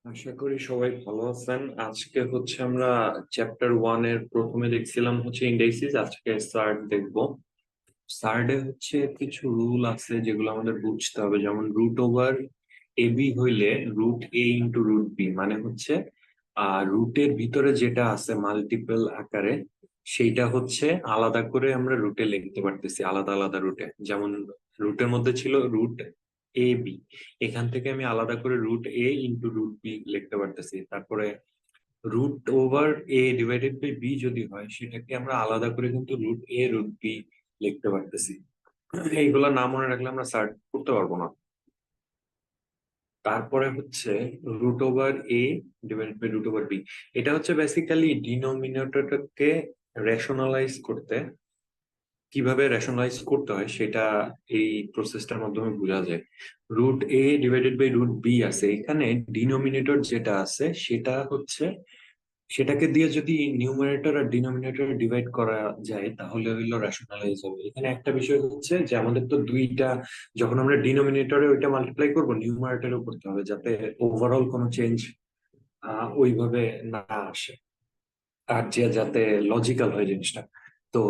আশা করি সবাই ভালো আছেন। আজকে হচ্ছে আমরা চ্যাপ্টার ওয়ান এর প্রথমে দেখছিলাম হচ্ছে ইন্ডেক্সিস, আজকে সার্ট দেখবো। সার্ডে হচ্ছে কিছু রুল আছে যেগুলো আমাদের বুঝতে হবে, যেমন রুট ওভার এ বি হইলে root A into root B মানে হচ্ছে রুটের ভিতরে যেটা আছে মাল্টিপল আকারে সেইটা হচ্ছে আলাদা করে আমরা রুটে লিখতে পারতেছি, আলাদা আলাদা রুটে। যেমন রুটের মধ্যে ছিল রুট এ বি, এখান থেকে আমি আলাদা করে root A into root B লিখতে পারতেছি। তারপরে root over A divided by B যদি হয় সেটাকে আমরা আলাদা করে কিন্তু রুট এ রুট বি লিখতে পারতেছি। এইগুলা না মনে রাখলে আমরা সার্চ করতে পারবো না। তারপরে হচ্ছে root over A divided by root over B, এটা হচ্ছে বেসিক্যালি ডিনোমিনেটরটাকে রেশনালাইজ করতে, কিভাবে রেশনালাইজ করতে হয় সেটা এই প্রসেসটার মাধ্যমে বোঝা যায়। Root A divided by root B আছে, এখানে ডিনোমিনেটর যেটা আছে সেটা হচ্ছে, সেটাকে দিয়ে যদি নিউমারেটর আর ডিনোমিনেটর ডিভাইড করা যায় তাহলে হইলো রেশনালাইজ হবে। এখানে একটা বিষয় হচ্ছে যে আমাদের তো দুইটা, যখন আমরা ডিনোমিনেটরে ওইটা মাল্টিপ্লাই করবো নিউমারেটরেও করতে হবে যাতে ওভারঅল কোনো চেঞ্জ ওইভাবে না আসে, আর যে যাতে লজিক্যাল হয় জিনিসটা। তো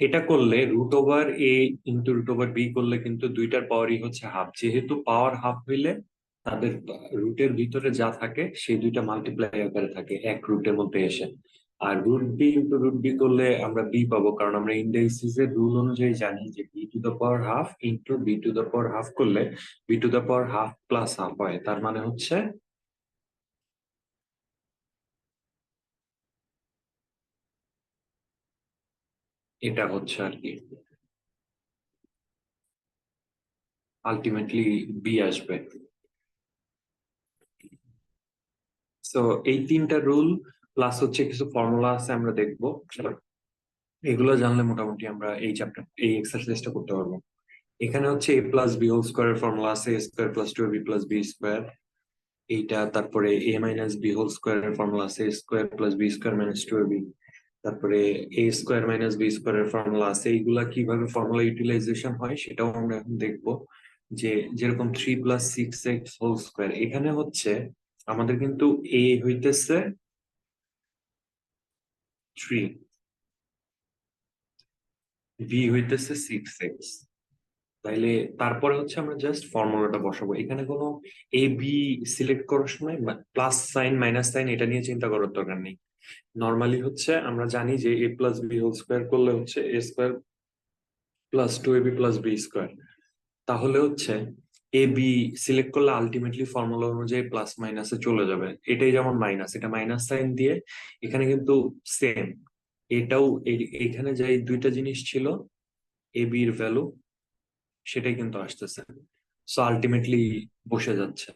এটা করলে রুট ওভার এ ইন্টু রুট ওভার বি করলে কিন্তু দুইটার পাওয়ারই হচ্ছে হাফ, যেহেতু পাওয়ার হাফ হইলে তাদের রুটের ভিতরে যা থাকে সেই দুইটা মাল্টিপ্লাই আকারে থাকে এক রুটের মধ্যে এসে। আর root B into root B করলে আমরা বি পাবো, কারণ আমরা ইন্ডেক্সিস এর রুল অনুযায়ী জানি যে B to the power half into B to the power half করলে B to the power half plus half হয়, তার মানে হচ্ছে এটা হচ্ছে আর কি আলটিমেটলি বি আসবে। তো এই তিনটা রুল প্লাস হচ্ছে কিছু ফর্মুলা আছে আমরা দেখবো, এগুলো জানলে মোটামুটি আমরা এই চ্যাপ্টার এই এক্সারসাইজটা করতে পারবো। এখানে হচ্ছে এ প্লাস বি হোল স্কোয়ারের ফর্মুলা আছে, A square plus two B plus B square এইটা। তারপরে এ মাইনাস বি হোল স্কোয়ারের ফর্মুলা আছে, A square plus B square minus two B. তারপরে এ স্কোয়ার মাইনাস বি স্কোয়ারের ফর্মুলা আছে। এইগুলা কিভাবে ফর্মুলা ইউটিলাইজেশন হয় সেটাও আমরা এখন দেখবো। যে যেরকম three plus six X whole square, এখানে হচ্ছে আমাদের কিন্তু এ হইতেছে থ্রি, বি হইতেছে সিক্স এক্স। তাইলে তারপরে হচ্ছে আমরা জাস্ট ফর্মুলাটা বসাবো, এখানে কোনো এ বি সিলেক্ট করার সময় প্লাস সাইন মাইনাস সাইন এটা নিয়ে চিন্তা করার দরকার নেই। নর্মালি হচ্ছে আমরা জানি যে এ প্লাস বি হোল স্কোয়ার করলে হচ্ছে এ square plus two A B plus B square. তাহলে হচ্ছে এ বি সিলেক্ট করলে আলটিমেটলি ফর্মুলা অনুযায়ী প্লাস মাইনাসে চলে যাবে। এটাই যেমন মাইনাস, এটা মাইনাস সাইন দিয়ে এখানে কিন্তু সেম, এটাও এখানে যে এই দুইটা জিনিস ছিল এ বি এর ভ্যালু সেটাই কিন্তু আসতেছে। সো আলটিমেটলি বসে যাচ্ছে।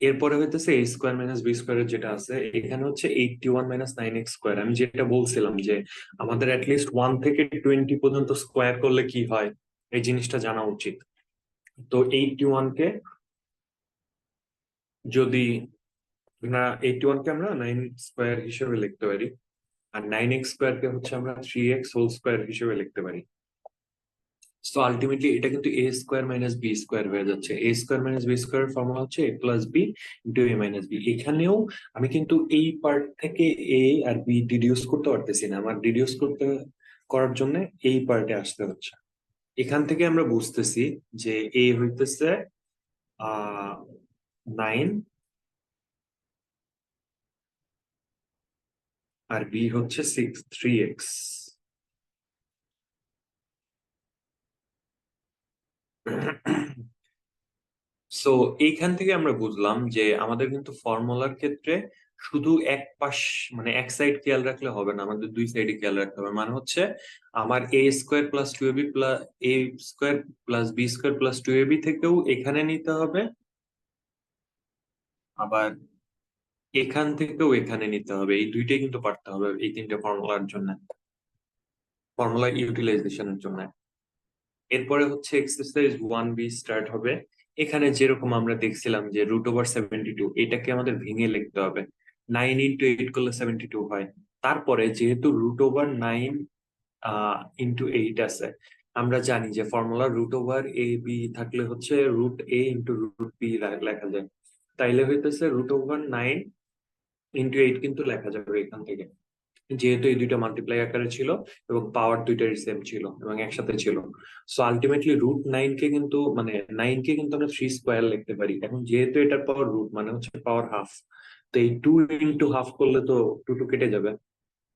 এরপরে হইতেছে এ স্কোয়ার মাইনাস বি স্কোয়ার যেটা আছে, এখানে হচ্ছে 81 মাইনাস নাইন এক্স স্কোয়ার। আমি যেটা বলছিলাম যে আমাদের অ্যাটলিস্ট 1 থেকে 20 পর্যন্ত স্কোয়ার করলে কি হয় এই জিনিসটা জানা উচিত। তো 81 কে যদি না, 81 কে আমরা 9 স্কোয়ার হিসেবে লিখতে পারি, আর 9 এক্স স্কোয়ার কে হচ্ছে আমরা 3 এক্স হোল স্কোয়ার হিসেবে লিখতে পারি। সো আলটিমেটলি এটা কিন্তু A square minus B square হয়ে যাচ্ছে। A square minus B square formula হচ্ছে A plus B into A minus B. এখানেও আমি কিন্তু এই পার্ট থেকে এ আর বি ডিডিউস করতে পারতেছি না, আমার ডিডিউস করতে করার জন্য এই পার্টে আসতে হচ্ছে। এখান থেকে আমরা বুঝতেছি যে এ হইতেছে 9 আর বি হচ্ছে 3x। সো এইখান থেকে আমরা বুঝলাম যে আমাদের কিন্তু ফর্মুলার ক্ষেত্রে শুধু এক পাশ মানে এক সাইড খেয়াল রাখলে হবে না, আমাদের দুই সাইডে খেয়াল রাখতে হবে। মানে হচ্ছে আমার A square plus two AB plus A square plus B square plus two AB থেকেও এখানে নিতে হবে, আবার এখান থেকেও এখানে নিতে হবে। এই দুইটাই কিন্তু পারতে হবে এই তিনটে ফর্মুলার জন্য, ফর্মুলা ইউটিলাইজেশনের জন্য। এরপরে হচ্ছে এক্সারসাইজ 1B স্টার্ট হবে। এখানে যেরকম আমরা দেখছিলাম যে রুট ওভার 72, এটাকে আমাদের ভেঙে লিখতে হবে। 9 × 8 করলে 72 হয়। তারপরে যেহেতু রুট ওভার 9 ইন্টু 8 আছে, আমরা জানি যে formula root over A B থাকলে হচ্ছে root A into root B লেখা যায়। তাইলে হইতেছে √9 × 8 কিন্তু লেখা যাবে এখান থেকে, যেহেতু এই দুইটা মাল্টিপ্লাই আকারে ছিল এবং পাওয়ার দুইটারই সেম ছিল এবং একসাথে ছিল। সো আলটিমেটলি √9 কে কিন্তু মানে 9 কে কিন্তু আমরা 3 স্কোয়ার লিখতে পারি। এখন যেহেতু এটার পাওয়ার রুট মানে হচ্ছে পাওয়ার হাফ, তো এই 2 × হাফ করলে তো 2 কেটে যাবে।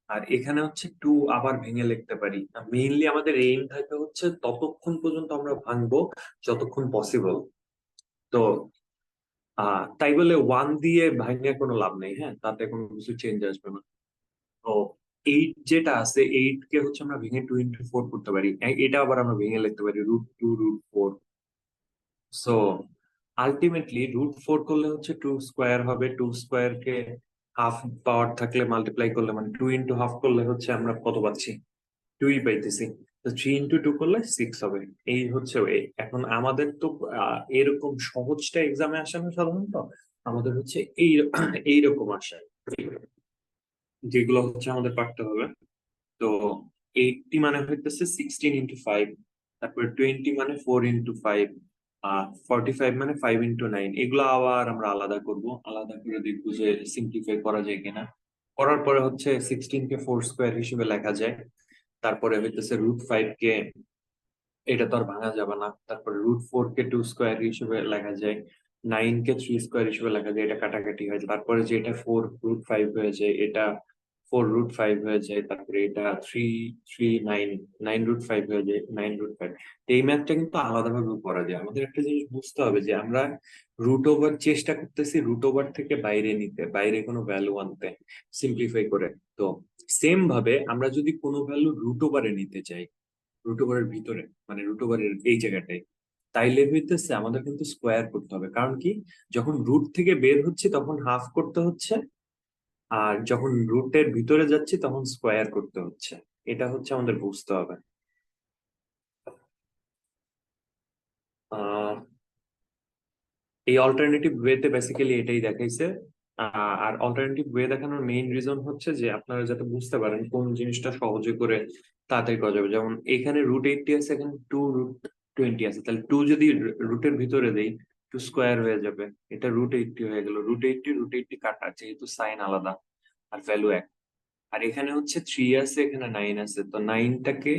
আর এখানে হচ্ছে 2 আবার ভেঙে লিখতে পারি। মেইনলি আমাদের এইম থাকে হচ্ছে ততক্ষণ পর্যন্ত আমরা ভাঙবো যতক্ষণ পসিবল। তো তাই বলে 1 দিয়ে ভাঙে কোনো লাভ নেই, হ্যাঁ, তাতে কোনো কিছু চেঞ্জ আসবে না। তো 8 যেটা আছে, 8 কে হচ্ছে আমরা ভেঙে 2 × 4 করতে পারি। এটা আবার আমরা ভেঙে লিখতে পারি √2 √4। সো আলটিমেটলি √4 করলে হচ্ছে 2 স্কোয়ার হবে, 2 স্কোয়ার কে হাফ পাওয়ার থাকলে মাল্টিপ্লাই করলে মানে 2 × হাফ করলে হচ্ছে আমরা কত পাচ্ছি, 2ই পাইতেছি। তো 3 × 2 করলে 6 হবে। এই হচ্ছে ওয়ে। এখন আমাদের তো এরকম সহজটা এক্সামে আসে না সাধারণত, আমাদের হচ্ছে এই এইরকম আসে, যেগুলো হচ্ছে আমাদের পারতে হবে। তো 80 মানে হইতেছে 16 × 5, তারপর 20 মানে 4 × 5, 45 মানে 5 × 9। এগুলো আবার আমরা আলাদা করব, আলাদা করে দেখবো যে সিম্পলিফাই করা যায় কিনা। করার পরে হচ্ছে 16 কে 4 স্কোয়ার হিসেবে লেখা যায়। তারপরে হইতেছে √5 কে, এটা তো আর ভাঙা যাবে না। তারপরে √4 কে 2 স্কোয়ার হিসেবে লেখা যায়, 9 কে 3 স্কোয়ার হিসেবে লেখা যায়, এটা কাটাকাটি হয়ে যায়। তারপরে যে এটা 4 √5 হয়ে যায়, এটা 4 √5 হয়ে যায়। তারপরে এটা 9 √5 হয়ে যায়, 9 √5। এই ম্যাথটা কিন্তু আলাদাভাবে করা যায়। আমাদের একটা জিনিস বুঝতে হবে যে আমরা রুট ওভার চেষ্টা করতেছি রুট ওভার থেকে বাইরে নিতে, বাইরে কোনো ভ্যালু আনতে সিম্পলিফাই করে। তো সেম ভাবে আমরা যদি কোনো ভ্যালু রুট ওভারে নিতে চাই, রুট ওভারের ভিতরে মানে রুট ওভারের এই জায়গাটায়, তাইলে হইতেছে আমাদের কিন্তু স্কোয়ার করতে হবে। কারণ কি, যখন রুট থেকে বের হচ্ছে তখন হাফ করতে হচ্ছে, আর যখন রুটের ভিতরে যাচ্ছি তখন স্কোয়ার করতে হচ্ছে। এটা হচ্ছে আমাদের বুঝতে হবে। আহ এই অল্টারনেটিভ ওয়েতে বেসিক্যালি এটাই দেখাইছে। আর অল্টারনেটিভ ওয়ে দেখানোর মেইন রিজন হচ্ছে যে আপনারা যাতে বুঝতে পারেন কোন জিনিসটা সহজে করে তাড়াতাড়ি করা যাবে। যেমন এখানে √80 আছে, এখানে 2 √20 আছে, তাহলে 2 যদি রুটের ভিতরে দেই 2 স্কোয়ার হয়ে যাবে, এটা √80 হয়ে গেল। √80 কাটা, যেহেতু সাইন আলাদা আর ভ্যালু এক। আর এখানে হচ্ছে 3 আছে, এখানে 9 আছে, তো 9টাকে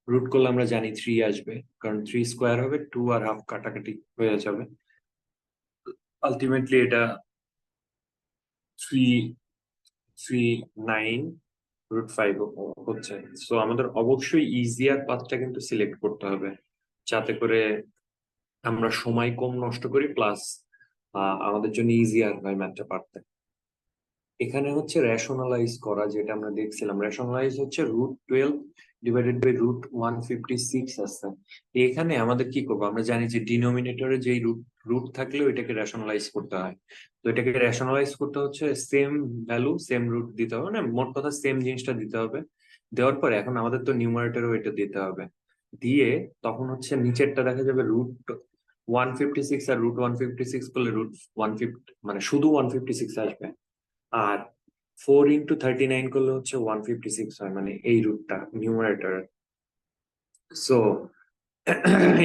রুট করলে আমরা জানি 3 আসবে, কারণ 3 স্কোয়ার হবে, 2 আর হাফ কাটাকাটি হয়ে যাবে। আলটিমেটলি এটা 339 √5 হচ্ছে। সো আমাদের অবশ্যই ইজিয়ার পাথটা কিন্তু সিলেক্ট করতে হবে, যাতে করে আমরা সময় কম নষ্ট করি, প্লাস আমাদের জন্য ইজিয়ার হয় ম্যাথটা পারতে। এখানে হচ্ছে রেশনালাইজ করা, যেটা আমরা দেখছিলাম, রেশনালাইজ হচ্ছে √12 / √156 আছে। এখানে আমাদের কি করবো, আমরা জানি যে ডিনোমিনেটরে যেই রুট রুট থাকলেও এটাকে রেশনালাইজ করতে হয়। তো এটাকে রেশনালাইজ করতে হচ্ছে সেম ভ্যালু সেম রুট দিতে হবে, মানে মোট কথা সেম জিনিসটা দিতে হবে। দেওয়ার পরে এখন আমাদের তো নিউমারেটরও এটা দিতে হবে। দিয়ে তখন হচ্ছে নিচেরটা দেখা যাবে √156, আর √156 করলে √150 মানে শুধু 156 আসবে। আর 4 × 39 করলে হচ্ছে 156 হয়, মানে এই রুটটা নিউমারেটর। সো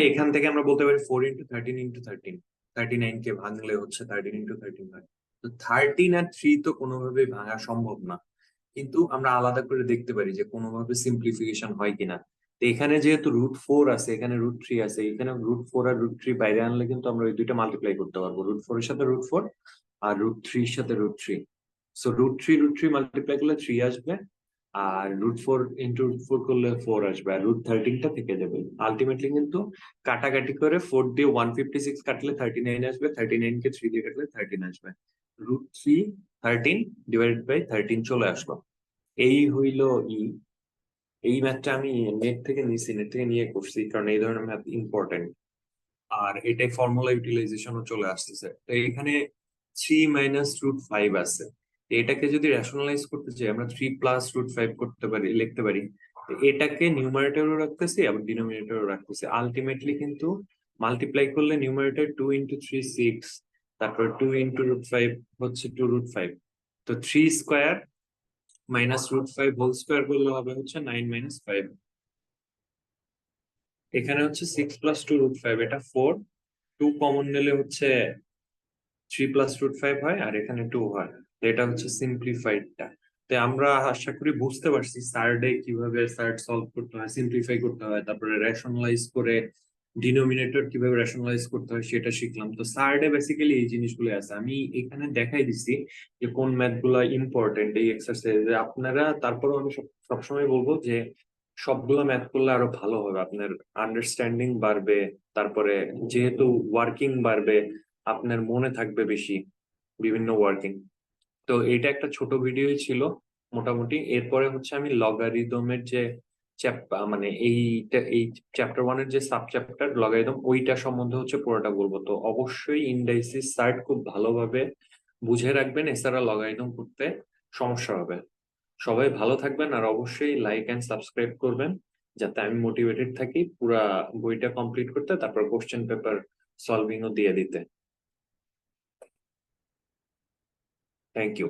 এখান থেকে আমরা বলতে পারি 4 × 13 × 13, 39 কে ভাঙলে হচ্ছে 13 × 13 হয়। তো 13 আর 3 তো কোনোভাবেই ভাঙা সম্ভব না, কিন্তু আমরা আলাদা করে দেখতে পারি যে কোনোভাবে সিম্পলিফিকেশন হয় কিনা। তো এখানে যেহেতু √4 আছে, এখানে √3 আছে, এখানে √4 আর √3 বাইরে আনলে কিন্তু আমরা ওই দুইটা মাল্টিপ্লাই করতে পারবো, √4 এর সাথে √4 আর √3 এর সাথে √3। সো √3 মাল্টিপ্লাই করলে 3 আসবে, আর √4 × √4 করলে 4 আসবে, আর √13টা থেকে যাবে। আলটিমেটলি কিন্তু কাটাকাটি করে 4 দিয়ে 156 কাটলে 39 আসবে, 39 কে 3 দিয়ে কাটলে 13 আসবে। √3 13 ÷ 13 চলে আসলো। এই হইল ই। এই ম্যাথটা আমি নেট থেকে নিছি, নেট থেকে নিয়ে করছি, কারণ এই ধরনের ম্যাথ ইম্পর্টেন্ট। আর এটাই ফর্মুলা ইউটিলাইজেশনও চলে আসতেছে। তো এখানে 3 - √5 আছে। তো এটাকে যদি রেশনালাইজ করতে চাই, আমরা 3 + √5 করতে পারি, লিখতে পারি। তো এটাকে নিউমারেটরও রাখতেছি আবার ডিনোমিনেটরও রাখতেছি। আলটিমেটলি কিন্তু মাল্টিপ্লাই করলে নিউমারেটর 2 × 3 6, তারপর 2 × √5 হচ্ছে 2 √5। তো 3 স্কোয়ার - √5 হোল স্কোয়ার করলে হবে হচ্ছে 9 - 5। এখানে হচ্ছে 6 + 2 √5, এটা 4, 2 কমন নিলে হচ্ছে 3+√5 হয় আর এখানে 2 হয়। তো এটা হচ্ছে সিম্পলিফাইডটা। তো আমরা আশা করি বুঝতে পারছি সার্ডে কিভাবে সার্ড সলভ করতে হয়, সিম্পলিফাই করতে হয়, তারপরে রেশনালাইজ করে ডিনোমিনেটর কিভাবে রেশনালাইজ করতে হয় সেটা শিখলাম। তো সার্ডে বেসিক্যালি এই জিনিসগুলো আছে, আমি এখানে দেখাই দিছি যে কোন ম্যাথ গুলা ইম্পর্টেন্ট এই এক্সারসাইজে। আপনারা তারপরেও আমি সবসময় বলবো যে সবগুলো ম্যাথ করলে আরো ভালো হবে, আপনার আন্ডারস্ট্যান্ডিং বাড়বে, তারপরে যেহেতু ওয়ার্কিং বাড়বে, আপনার মনে থাকবে বেশি বিভিন্ন ওয়ার্কিং। তো এটা একটা ছোট ভিডিওই ছিল মোটামুটি। এরপরে হচ্ছে আমি লগারিদমের যে মানে এই চ্যাপ্টার 1-এর যে সাব চ্যাপ্টার লগারিদম, ওইটা সম্বন্ধে হচ্ছে পুরোটা বলবো। তো অবশ্যই ইন্ডাইসিস সার্ট খুব ভালোভাবে বুঝে রাখবেন, এছাড়া লগারিদম করতে সমস্যা হবে। সবাই ভালো থাকবেন, আর অবশ্যই লাইক এন্ড সাবস্ক্রাইব করবেন যাতে আমি মোটিভেটেড থাকি পুরা বইটা কমপ্লিট করতে, তারপর কোশ্চেন পেপার সলভিংও দিয়ে দিতে। Thank you.